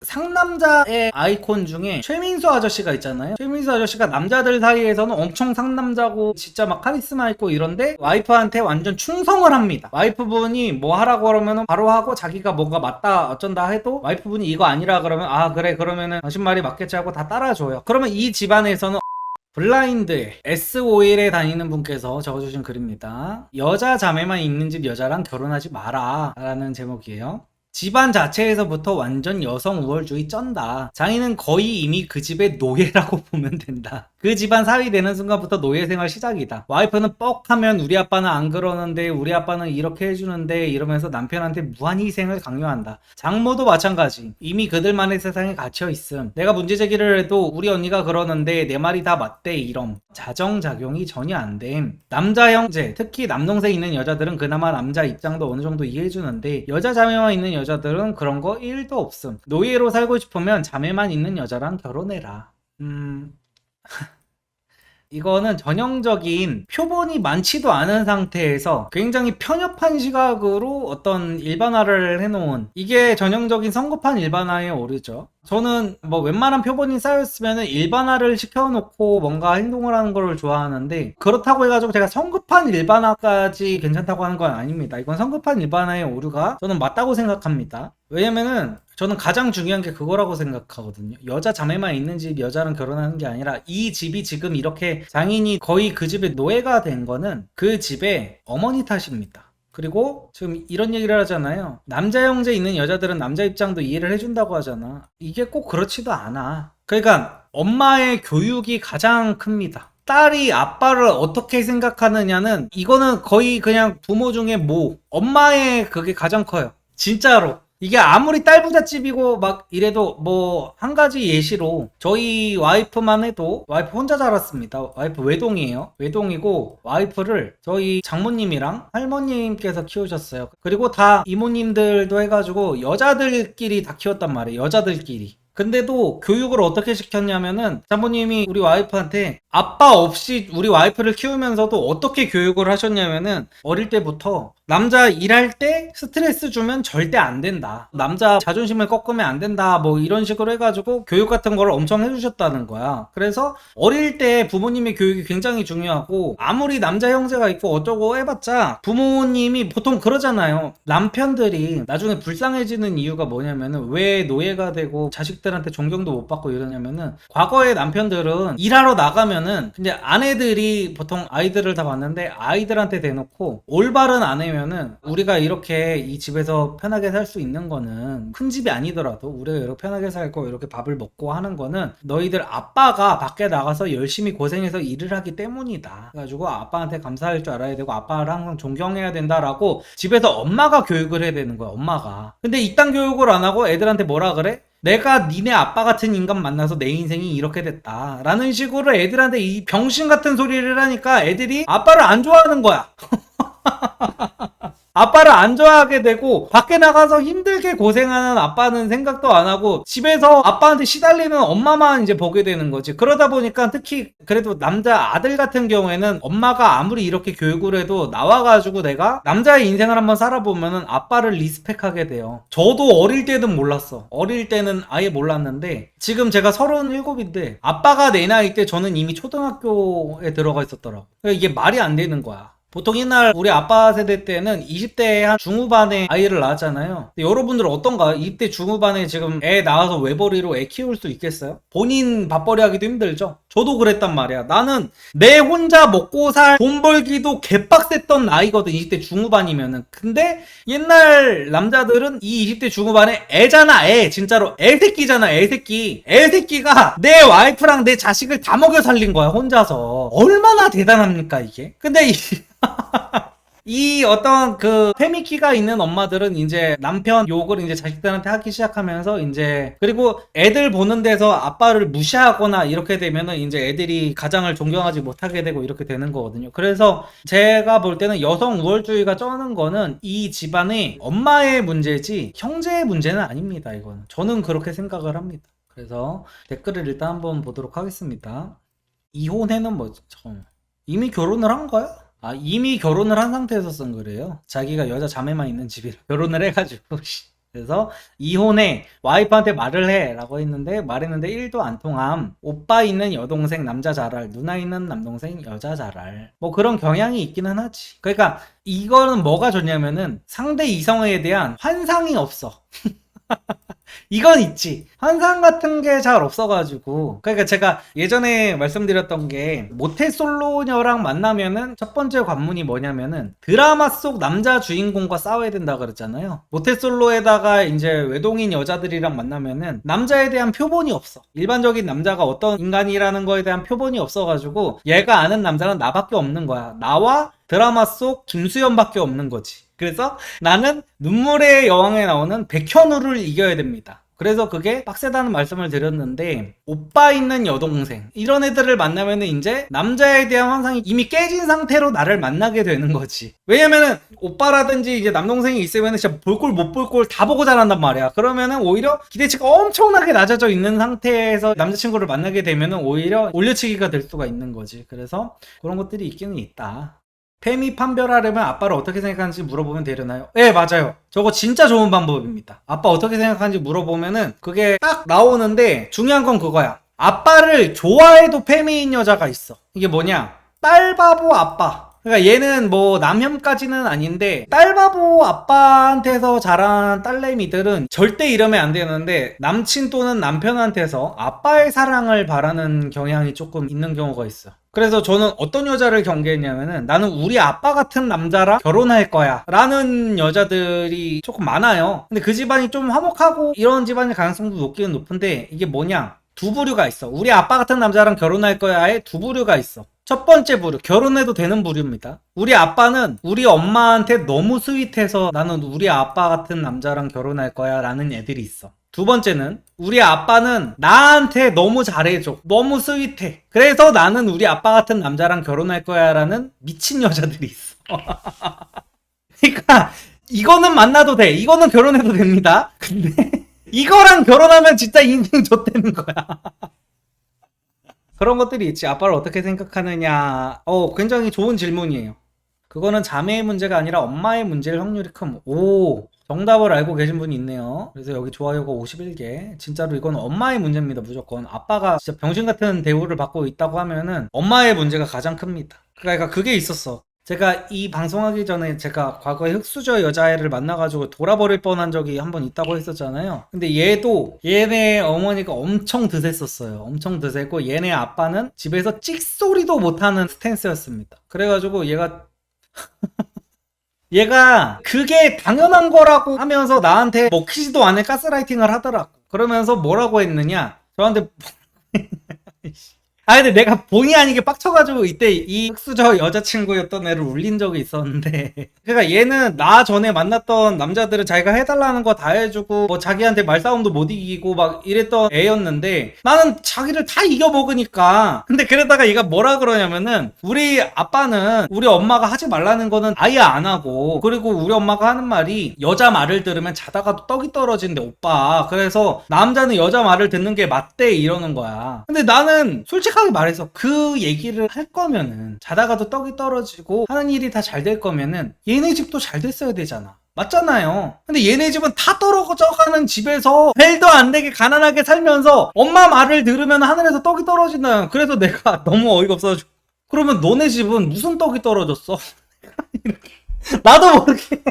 상남자의 아이콘 중에 최민수 아저씨가 있잖아요. 최민수 아저씨가 남자들 사이에서는 엄청 상남자고 진짜 막 카리스마 있고 이런데 와이프한테 완전 충성을 합니다. 와이프분이 뭐 하라고 그러면 바로 하고, 자기가 뭔가 맞다 어쩐다 해도 와이프분이 이거 아니라 그러면 아 그래 그러면은 당신 말이 맞겠지 하고 다 따라줘요. 그러면 이 집안에서는 블라인드에 S51에 다니는 분께서 적어주신 글입니다. 여자 자매만 있는 집 여자랑 결혼하지 마라 라는 제목이에요. 집안 자체에서부터 완전 여성 우월주의 쩐다. 장인은 거의 이미 그 집의 노예라고 보면 된다. 그 집안 사위 되는 순간부터 노예 생활 시작이다. 와이프는 뻑하면 우리 아빠는 안 그러는데, 우리 아빠는 이렇게 해주는데 이러면서 남편한테 무한 희생을 강요한다. 장모도 마찬가지. 이미 그들만의 세상에 갇혀있음. 내가 문제 제기를 해도 우리 언니가 그러는데 내 말이 다 맞대 이럼. 자정작용이 전혀 안 됨. 남자 형제, 특히 남동생 있는 여자들은 그나마 남자 입장도 어느 정도 이해해주는데, 여자 자매만 있는 여자들은 그런 거 1도 없음. 노예로 살고 싶으면 자매만 있는 여자랑 결혼해라. 이거는 전형적인 표본이 많지도 않은 상태에서 굉장히 편협한 시각으로 어떤 일반화를 해놓은, 이게 전형적인 성급한 일반화의 오류죠. 저는 뭐 웬만한 표본이 쌓였으면 일반화를 시켜놓고 뭔가 행동을 하는 걸 좋아하는데, 그렇다고 해가지고 제가 성급한 일반화까지 괜찮다고 하는 건 아닙니다. 이건 성급한 일반화의 오류가 저는 맞다고 생각합니다. 왜냐면은 저는 가장 중요한 게 그거라고 생각하거든요. 여자 자매만 있는 집 여자랑 결혼하는 게 아니라, 이 집이 지금 이렇게 장인이 거의 그 집의 노예가 된 거는 그 집의 어머니 탓입니다. 그리고 지금 이런 얘기를 하잖아요. 남자 형제 있는 여자들은 남자 입장도 이해를 해준다고 하잖아. 이게 꼭 그렇지도 않아. 그러니까 엄마의 교육이 가장 큽니다. 딸이 아빠를 어떻게 생각하느냐는, 이거는 거의 그냥 부모 중에 엄마의 그게 가장 커요. 진짜로. 이게 아무리 딸 부잣집이고 막 이래도, 뭐 한 가지 예시로 저희 와이프만 해도, 와이프 혼자 자랐습니다. 와이프 외동이에요. 외동이고 와이프를 저희 장모님이랑 할머님께서 키우셨어요. 그리고 다 이모님들도 해가지고 여자들끼리 다 키웠단 말이에요. 여자들끼리. 근데도 교육을 어떻게 시켰냐면은, 장모님이 우리 와이프한테 아빠 없이 우리 와이프를 키우면서도 어떻게 교육을 하셨냐면은, 어릴 때부터 남자 일할 때 스트레스 주면 절대 안 된다. 남자 자존심을 꺾으면 안 된다. 뭐 이런 식으로 해가지고 교육 같은 걸 엄청 해주셨다는 거야. 그래서 어릴 때 부모님의 교육이 굉장히 중요하고, 아무리 남자 형제가 있고 어쩌고 해봤자 부모님이 보통 그러잖아요. 남편들이 나중에 불쌍해지는 이유가 뭐냐면은, 왜 노예가 되고 자식들한테 존경도 못 받고 이러냐면은, 과거의 남편들은 일하러 나가면은 근데 아내들이 보통 아이들을 다 봤는데, 아이들한테 대놓고 올바른 아내면은, 우리가 이렇게 이 집에서 편하게 살 수 있는 거는, 큰 집이 아니더라도 우리가 이렇게 편하게 살고 이렇게 밥을 먹고 하는 거는 너희들 아빠가 밖에 나가서 열심히 고생해서 일을 하기 때문이다. 그래가지고 아빠한테 감사할 줄 알아야 되고 아빠를 항상 존경해야 된다라고 집에서 엄마가 교육을 해야 되는 거야. 엄마가. 근데 이딴 교육을 안 하고 애들한테 뭐라 그래? 내가 니네 아빠 같은 인간 만나서 내 인생이 이렇게 됐다 라는 식으로 애들한테 이 병신 같은 소리를 하니까 애들이 아빠를 안 좋아하는 거야. 아빠를 안 좋아하게 되고, 밖에 나가서 힘들게 고생하는 아빠는 생각도 안 하고 집에서 아빠한테 시달리는 엄마만 이제 보게 되는 거지. 그러다 보니까 특히 그래도 남자 아들 같은 경우에는 엄마가 아무리 이렇게 교육을 해도 나와가지고 내가 남자의 인생을 한번 살아보면은 아빠를 리스펙하게 돼요. 저도 어릴 때는 몰랐어. 어릴 때는 아예 몰랐는데, 지금 제가 37인데 아빠가 내 나이 때 저는 이미 초등학교에 들어가 있었더라고. 이게 말이 안 되는 거야. 보통 옛날 우리 아빠 세대 때는 20대 한 중후반에 아이를 낳았잖아요. 근데 여러분들 어떤가요? 20대 중후반에 지금 애 낳아서 외벌이로 애 키울 수 있겠어요? 본인 밥벌이 하기도 힘들죠? 저도 그랬단 말이야. 나는 내 혼자 먹고 살 돈 벌기도 개빡셌던 나이거든, 20대 중후반이면은. 근데 옛날 남자들은 이 20대 중후반에 애잖아, 애. 진짜로 애새끼잖아, 애새끼. 애새끼가 내 와이프랑 내 자식을 다 먹여 살린 거야, 혼자서. 얼마나 대단합니까, 이게? 근데 이 어떤 그 페미키가 있는 엄마들은 이제 남편 욕을 이제 자식들한테 하기 시작하면서, 이제 그리고 애들 보는 데서 아빠를 무시하거나 이렇게 되면은 이제 애들이 가장을 존경하지 못하게 되고 이렇게 되는 거거든요. 그래서 제가 볼 때는 여성 우월주의가 쩌는 거는 이 집안의 엄마의 문제지 형제의 문제는 아닙니다. 이거는 저는 그렇게 생각을 합니다. 그래서 댓글을 일단 한번 보도록 하겠습니다. 이혼해는 뭐죠? 이미 결혼을 한 거야? 이미 결혼을 한 상태에서 쓴 거래요. 자기가 여자 자매만 있는 집이라 결혼을 해가지고 그래서 이혼해 와이프한테 말을 해 라고 말했는데 1도 안 통함. 오빠 있는 여동생 남자 잘할, 누나 있는 남동생 여자 잘할, 뭐 그런 경향이 있기는 하지. 그러니까 이거는 뭐가 좋냐면은 상대 이성에 대한 환상이 없어. 이건 있지. 환상 같은 게 잘 없어가지고. 그러니까 제가 예전에 말씀드렸던 게 모태솔로녀랑 만나면은 첫 번째 관문이 뭐냐면은 드라마 속 남자 주인공과 싸워야 된다 그랬잖아요. 모태솔로에다가 이제 외동인 여자들이랑 만나면은 남자에 대한 표본이 없어. 일반적인 남자가 어떤 인간이라는 거에 대한 표본이 없어가지고 얘가 아는 남자는 나밖에 없는 거야. 나와 드라마 속 김수현밖에 없는 거지. 그래서 나는 눈물의 여왕에 나오는 백현우를 이겨야 됩니다. 그래서 그게 빡세다는 말씀을 드렸는데, 오빠 있는 여동생 이런 애들을 만나면은 이제 남자에 대한 환상이 이미 깨진 상태로 나를 만나게 되는 거지. 왜냐면은 오빠라든지 이제 남동생이 있으면은 진짜 볼 꼴 못 볼 꼴 다 보고 자란단 말이야. 그러면은 오히려 기대치가 엄청나게 낮아져 있는 상태에서 남자친구를 만나게 되면은 오히려 올려치기가 될 수가 있는 거지. 그래서 그런 것들이 있기는 있다. 페미 판별하려면 아빠를 어떻게 생각하는지 물어보면 되려나요? 네, 맞아요. 저거 진짜 좋은 방법입니다. 아빠 어떻게 생각하는지 물어보면은 그게 딱 나오는데, 중요한 건 그거야. 아빠를 좋아해도 페미인 여자가 있어. 이게 뭐냐? 딸바보 아빠. 그러니까 얘는 뭐 남혐까지는 아닌데, 딸바보 아빠한테서 자란 딸내미들은 절대 이러면 안 되는데 남친 또는 남편한테서 아빠의 사랑을 바라는 경향이 조금 있는 경우가 있어. 그래서 저는 어떤 여자를 경계했냐면은, 나는 우리 아빠 같은 남자랑 결혼할 거야 라는 여자들이 조금 많아요. 근데 그 집안이 좀 화목하고 이런 집안일 가능성도 높기는 높은데, 이게 뭐냐, 두 부류가 있어. 우리 아빠 같은 남자랑 결혼할 거야에 두 부류가 있어. 첫 번째 부류, 결혼해도 되는 부류입니다. 우리 아빠는 우리 엄마한테 너무 스윗해서 나는 우리 아빠 같은 남자랑 결혼할 거야 라는 애들이 있어. 두 번째는 우리 아빠는 나한테 너무 잘해줘, 너무 스윗해, 그래서 나는 우리 아빠 같은 남자랑 결혼할 거야 라는 미친 여자들이 있어. 그러니까 이거는 만나도 돼, 이거는 결혼해도 됩니다. 근데 이거랑 결혼하면 진짜 인생 좆되는 거야. 그런 것들이 있지. 아빠를 어떻게 생각하느냐. 굉장히 좋은 질문이에요. 그거는 자매의 문제가 아니라 엄마의 문제일 확률이 큼. 오, 정답을 알고 계신 분이 있네요. 그래서 여기 좋아요가 51개. 진짜로 이건 엄마의 문제입니다. 무조건. 아빠가 진짜 병신 같은 대우를 받고 있다고 하면은 엄마의 문제가 가장 큽니다. 그러니까 그게 있었어. 제가 이 방송하기 전에 제가 과거에 흑수저 여자애를 만나가지고 돌아버릴 뻔한 적이 한 번 있다고 했었잖아요. 근데 얘도 얘네 어머니가 엄청 드셌었어요. 엄청 드세고 얘네 아빠는 집에서 찍소리도 못하는 스탠스였습니다. 그래가지고 얘가 그게 당연한 거라고 하면서 나한테 먹히지도 않은 가스라이팅을 하더라고. 그러면서 뭐라고 했느냐, 저한테 근데 내가 본의 아니게 빡쳐가지고 이때 이 흑수저 여자친구였던 애를 울린 적이 있었는데, 그러니까 얘는 나 전에 만났던 남자들은 자기가 해달라는 거 다 해주고 뭐 자기한테 말싸움도 못 이기고 막 이랬던 애였는데, 나는 자기를 다 이겨먹으니까. 근데 그러다가 얘가 뭐라 그러냐면은, 우리 아빠는 우리 엄마가 하지 말라는 거는 아예 안 하고, 그리고 우리 엄마가 하는 말이 여자 말을 들으면 자다가도 떡이 떨어진대 오빠, 그래서 남자는 여자 말을 듣는 게 맞대 이러는 거야. 근데 나는 솔직하게 말해서 그 얘기를 할 거면은, 자다가도 떡이 떨어지고 하는 일이 다 잘 될 거면은 얘네 집도 잘 됐어야 되잖아. 맞잖아요. 근데 얘네 집은 다 떨어져가는 집에서 벨도 안 되게 가난하게 살면서 엄마 말을 들으면 하늘에서 떡이 떨어진다. 그래서 내가 너무 어이가 없어가지고, 그러면 너네 집은 무슨 떡이 떨어졌어? 나도 모르게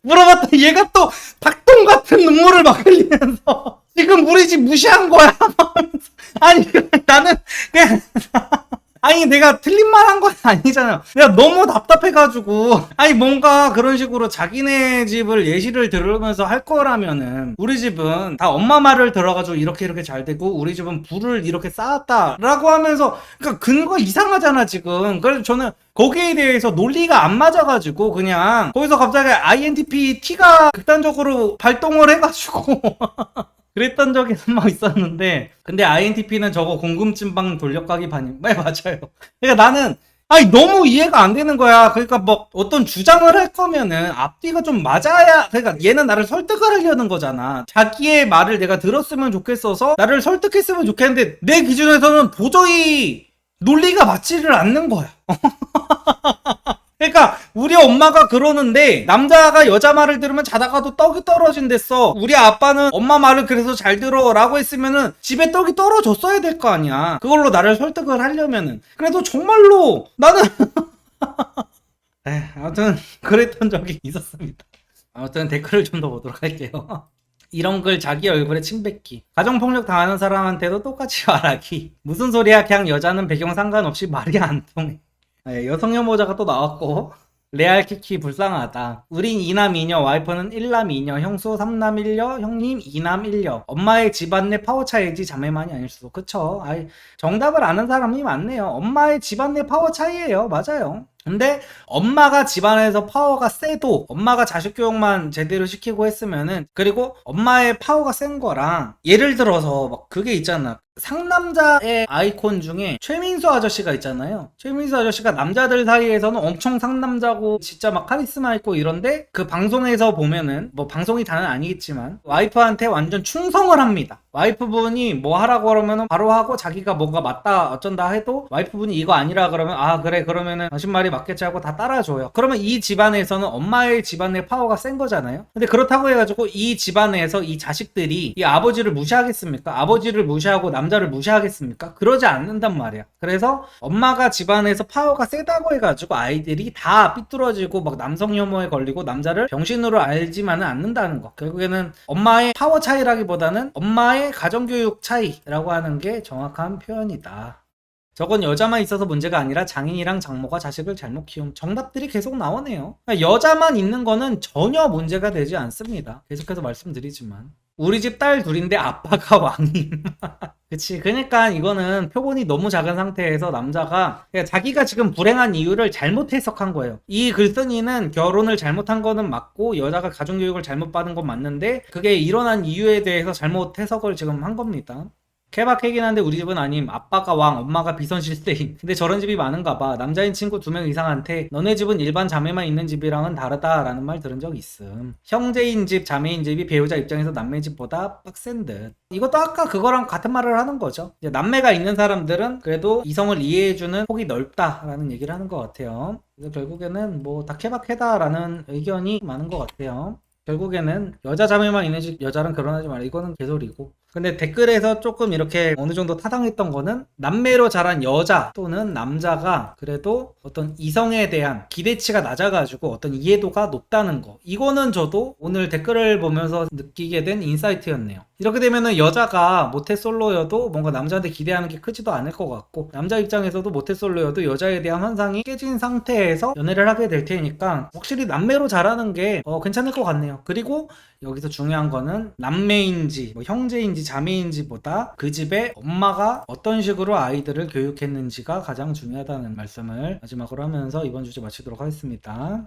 물어봤더니 얘가 또 닭똥 같은 눈물을 막 흘리면서 지금 우리 집 무시한 거야. 아니 나는 그냥 아니 내가 틀린 말 한 건 아니잖아요. 내가 너무 답답해가지고, 아니 뭔가 그런 식으로 자기네 집을 예시를 들으면서 할 거라면은, 우리 집은 다 엄마 말을 들어가지고 이렇게 잘 되고 우리 집은 부를 이렇게 쌓았다 라고 하면서, 그러니까 근거 이상하잖아 지금. 그래서 저는 거기에 대해서 논리가 안 맞아가지고 그냥 거기서 갑자기 INTP T가 극단적으로 발동을 해가지고 그랬던 적이 한 번 있었는데, 근데 INTP는 저거 궁금증방 돌려가기 반응. 네, 맞아요. 그러니까 나는 너무 이해가 안 되는 거야. 그러니까 뭐 어떤 주장을 할 거면은 앞뒤가 좀 맞아야, 그러니까 얘는 나를 설득을 하려는 거잖아. 자기의 말을 내가 들었으면 좋겠어서 나를 설득했으면 좋겠는데, 내 기준에서는 도저히 논리가 맞지를 않는 거야. 그러니까 우리 엄마가 그러는데 남자가 여자 말을 들으면 자다가도 떡이 떨어진댔어. 우리 아빠는 엄마 말을 그래서 잘 들어 라고 했으면은 집에 떡이 떨어졌어야 될 거 아니야. 그걸로 나를 설득을 하려면은. 그래도 정말로 나는 아무튼 그랬던 적이 있었습니다. 아무튼 댓글을 좀 더 보도록 할게요. 이런 글 자기 얼굴에 침 뱉기. 가정폭력 당하는 사람한테도 똑같이 말하기. 무슨 소리야, 그냥 여자는 배경 상관없이 말이 안 통해. 여성 혐오자가 또 나왔고. 레알 키키 불쌍하다. 우린 2남 2녀, 와이프는 1남 2녀, 형수 3남 1녀, 형님 2남 1녀. 엄마의 집안 내 파워 차이지 자매만이 아닐 수도. 그쵸? 정답을 아는 사람이 많네요. 엄마의 집안 내 파워 차이예요. 맞아요. 근데 엄마가 집안에서 파워가 세도 엄마가 자식 교육만 제대로 시키고 했으면은, 그리고 엄마의 파워가 센 거랑 예를 들어서 막 그게 있잖아. 상남자의 아이콘 중에 최민수 아저씨가 있잖아요. 최민수 아저씨가 남자들 사이에서는 엄청 상남자고 진짜 막 카리스마 있고 이런데 그 방송에서 보면은, 뭐 방송이 다는 아니겠지만 와이프한테 완전 충성을 합니다. 와이프분이 뭐 하라고 그러면 바로 하고, 자기가 뭔가 맞다 어쩐다 해도 와이프분이 이거 아니라 그러면 아 그래 그러면은 당신 말이 맞겠지 하고 다 따라줘요. 그러면 이 집안에서는 엄마의 집안의 파워가 센 거잖아요. 근데 그렇다고 해가지고 이 집안에서 이 자식들이 이 아버지를 무시하겠습니까? 아버지를 무시하고 남자를 무시하겠습니까? 그러지 않는단 말이야. 그래서 엄마가 집안에서 파워가 세다고 해가지고 아이들이 다 삐뚤어지고 막 남성 혐오에 걸리고 남자를 병신으로 알지만은 않는다는 거. 결국에는 엄마의 파워 차이라기보다는 엄마의 가정교육 차이라고 하는 게 정확한 표현이다. 저건 여자만 있어서 문제가 아니라 장인이랑 장모가 자식을 잘못 키움. 정답들이 계속 나오네요. 여자만 있는 거는 전혀 문제가 되지 않습니다. 계속해서 말씀드리지만 우리 집 딸 둘인데 아빠가 왕임. 그치. 그러니까 이거는 표본이 너무 작은 상태에서 남자가 자기가 지금 불행한 이유를 잘못 해석한 거예요. 이 글쓴이는 결혼을 잘못한 거는 맞고 여자가 가정교육을 잘못 받은 건 맞는데 그게 일어난 이유에 대해서 잘못 해석을 지금 한 겁니다. 케바케긴 한데 우리 집은 아님. 아빠가 왕, 엄마가 비선실세인. 근데 저런 집이 많은가 봐. 남자인 친구 2명 이상한테 너네 집은 일반 자매만 있는 집이랑은 다르다라는 말 들은 적 있음. 형제인 집, 자매인 집이 배우자 입장에서 남매 집보다 빡센 듯. 이것도 아까 그거랑 같은 말을 하는 거죠. 이제 남매가 있는 사람들은 그래도 이성을 이해해주는 폭이 넓다라는 얘기를 하는 것 같아요. 그래서 결국에는 뭐 다 케바케다라는 의견이 많은 것 같아요. 결국에는 여자 자매만 있는 집 여자랑 결혼하지 마라, 이거는 개소리고. 근데 댓글에서 조금 이렇게 어느 정도 타당했던 거는 남매로 자란 여자 또는 남자가 그래도 어떤 이성에 대한 기대치가 낮아가지고 어떤 이해도가 높다는 거, 이거는 저도 오늘 댓글을 보면서 느끼게 된 인사이트였네요. 이렇게 되면은 여자가 모태솔로여도 뭔가 남자한테 기대하는 게 크지도 않을 것 같고, 남자 입장에서도 모태솔로여도 여자에 대한 환상이 깨진 상태에서 연애를 하게 될 테니까 확실히 남매로 자라는 게 괜찮을 것 같네요. 그리고 여기서 중요한 거는 남매인지 뭐 형제인지 자매인지보다 그 집에 엄마가 어떤 식으로 아이들을 교육했는지가 가장 중요하다는 말씀을 마지막으로 하면서 이번 주제 마치도록 하겠습니다.